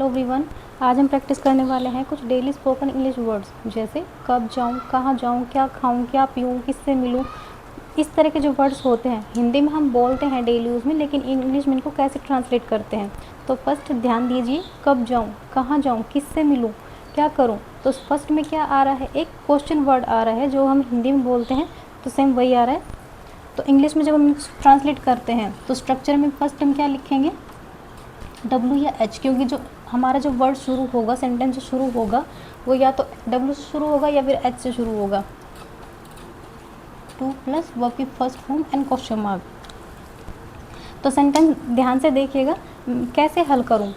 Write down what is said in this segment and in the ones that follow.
Hello everyone. आज हम practice करने वाले हैं कुछ डेली स्पोकन इंग्लिश वर्ड्स, जैसे कब जाऊँ, कहाँ जाऊँ, क्या खाऊँ, क्या पीऊँ, किससे मिलूँ। इस तरह के जो वर्ड्स होते हैं हिंदी में हम बोलते हैं डेली यूज़ में, लेकिन इंग्लिश में इनको कैसे ट्रांसलेट करते हैं। तो फर्स्ट ध्यान दीजिए, कब जाऊँ, कहाँ जाऊँ, किससे मिलूँ, क्या करूँ। तो फर्स्ट में क्या आ रहा है, एक क्वेश्चन वर्ड आ रहा है जो हम हिंदी में बोलते हैं, तो सेम वही आ रहा है। तो इंग्लिश में जब हम ट्रांसलेट करते हैं तो स्ट्रक्चर में फर्स्ट हम क्या लिखेंगे, डब्ल्यू या एच, क्योंकि जो हमारा जो वर्ड शुरू होगा, सेंटेंस जो शुरू होगा वो या तो डब्ल्यू से शुरू होगा या फिर एच से शुरू होगा। टू प्लस वर्ब की first form and question mark. तो सेंटेंस ध्यान से देखिएगा, कैसे हल करूं।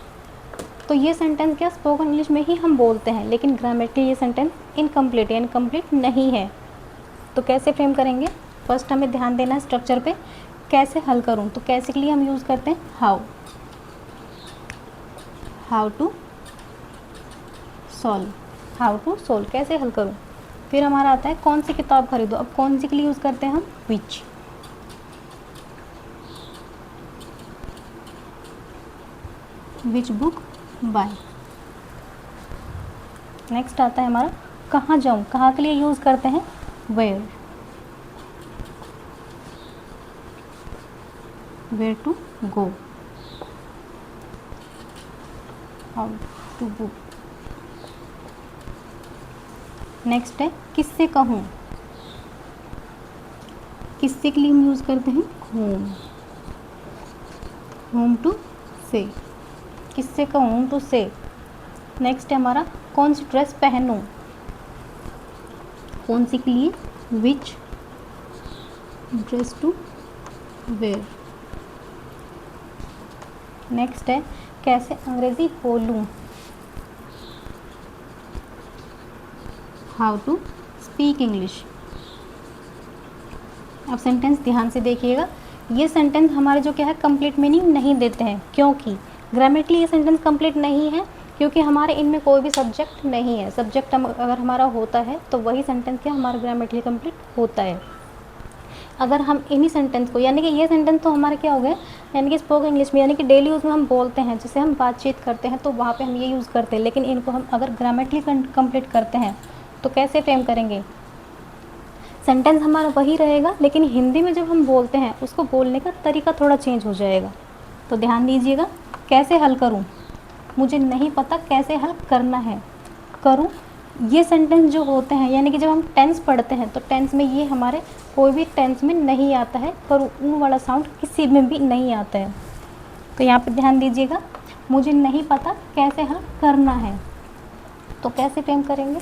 तो ये सेंटेंस क्या स्पोकन इंग्लिश में ही हम बोलते हैं, लेकिन ग्रामेटिकली ये सेंटेंस इनकम्प्लीट है, इनकम्प्लीट नहीं है। तो कैसे फ्रेम करेंगे, फर्स्ट हमें ध्यान देना है स्ट्रक्चर पे। कैसे हल करूं, तो कैसे के लिए हम यूज़ करते हैं how, how to solve, how to solve, कैसे हल करूं। फिर हमारा आता है कौन सी किताब खरीदो। अब कौन सी के लिए यूज़ करते हैं हम, विच बुक बाय। नेक्स्ट आता है हमारा कहाँ जाऊं, कहाँ के लिए यूज़ करते हैं where, where to go, how to book. Next है किससे कहूँ, किससे के लिए हम यूज़ करते हैं होम, होम टू से, किससे कहूँ होम टू से। नेक्स्ट है हमारा कौन सी ड्रेस पहनूँ, कौन सी के लिए विच ड्रेस टू वेयर। नेक्स्ट है कैसे अंग्रेज़ी बोलूँ, हाउ टू स्पीक इंग्लिश। अब सेंटेंस ध्यान से देखिएगा, ये सेंटेंस हमारे जो क्या है कंप्लीट मीनिंग नहीं देते हैं, क्योंकि ग्रामेटिकली ये सेंटेंस कंप्लीट नहीं है, क्योंकि हमारे इनमें कोई भी सब्जेक्ट नहीं है। सब्जेक्ट अगर हमारा होता है तो वही सेंटेंस क्या हमारा ग्रामेटिकली कंप्लीट होता है। अगर हम इन्हीं सेंटेंस को, यानी कि ये सेंटेंस तो हमारे क्या हो गए, यानी कि स्पोकन इंग्लिश में, यानी कि डेली यूज़ में हम बोलते हैं, जैसे हम बातचीत करते हैं तो वहाँ पे हम ये यूज़ करते हैं, लेकिन इनको हम अगर ग्रामेटिकली कंप्लीट करते हैं तो कैसे फ्रेम करेंगे। सेंटेंस हमारा वही रहेगा, लेकिन हिंदी में जब हम बोलते हैं उसको बोलने का तरीका थोड़ा चेंज हो जाएगा। तो ध्यान दीजिएगा, कैसे हल करूं, मुझे नहीं पता कैसे हल करना है, करूं। ये सेंटेंस जो होते हैं, यानी कि जब हम टेंस पढ़ते हैं तो टेंस में ये हमारे कोई भी टेंस में नहीं आता है, करूं ऊँ वाला साउंड किसी में भी नहीं आता है। तो यहाँ पे ध्यान दीजिएगा, मुझे नहीं पता कैसे हल करना है, तो कैसे फ्रेम करेंगे,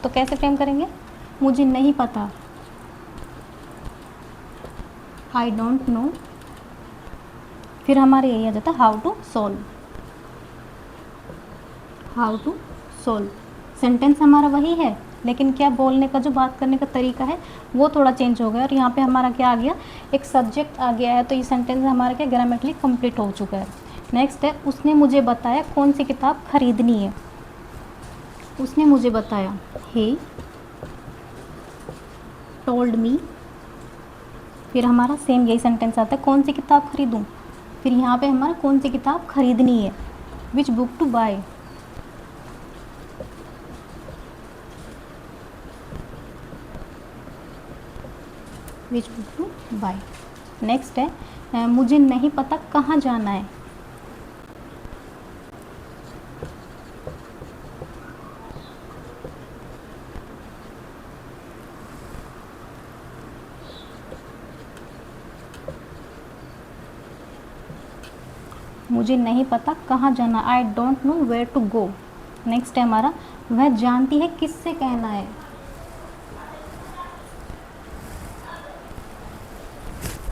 तो कैसे फ्रेम करेंगे, मुझे नहीं पता, आई डोंट नो। फिर हमारे यही आ जाता है how to solve, how to solve. Sentence हमारा वही है, लेकिन क्या बोलने का जो बात करने का तरीका है वो थोड़ा चेंज हो गया, और यहाँ पे हमारा क्या आ गया, एक सब्जेक्ट आ गया है। तो ये सेंटेंस हमारा क्या ग्रामेटिकली कंप्लीट हो चुका है। नेक्स्ट है उसने मुझे बताया कौन सी किताब खरीदनी है, उसने मुझे बताया, ही टोल्ड मी। फिर हमारा सेम यही सेंटेंस आता है, कौन सी किताब खरीदूँ। फिर यहाँ पे हमारा कौन सी किताब खरीदनी है, which book to buy. Which book to buy. Next है मुझे नहीं पता कहाँ जाना है, मुझे नहीं पता कहाँ जाना, I don't know where to go. Next है हमारा वह जानती है किससे कहना है,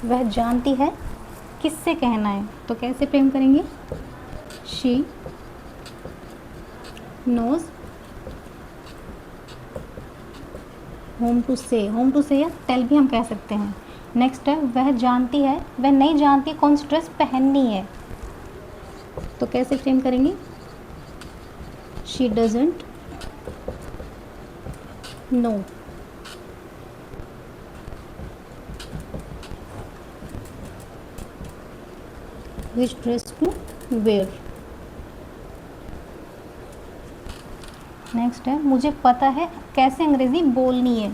वह जानती है किससे कहना है। तो कैसे फ्रेम करेंगे, शी नोज होम टू से, होम टू से या टेल भी हम कह सकते हैं। नेक्स्ट है वह जानती है, वह नहीं जानती कौन सी ड्रेस पहननी है। तो कैसे फ्रेम करेंगे, she doesn't know. Which dress to wear. Next है मुझे पता है कैसे अंग्रेज़ी बोलनी है।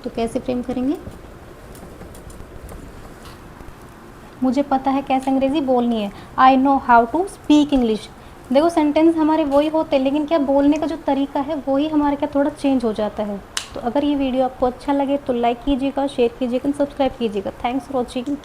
तो कैसे फ्रेम करेंगे, मुझे पता है कैसे अंग्रेज़ी बोलनी है, I know how to speak English. देखो सेंटेंस हमारे वही होते हैं, लेकिन क्या बोलने का जो तरीका है वही हमारे क्या थोड़ा चेंज हो जाता है। तो अगर ये वीडियो आपको अच्छा लगे तो लाइक कीजिएगा, शेयर कीजिएगा, सब्सक्राइब कीजिएगा। Thanks for watching.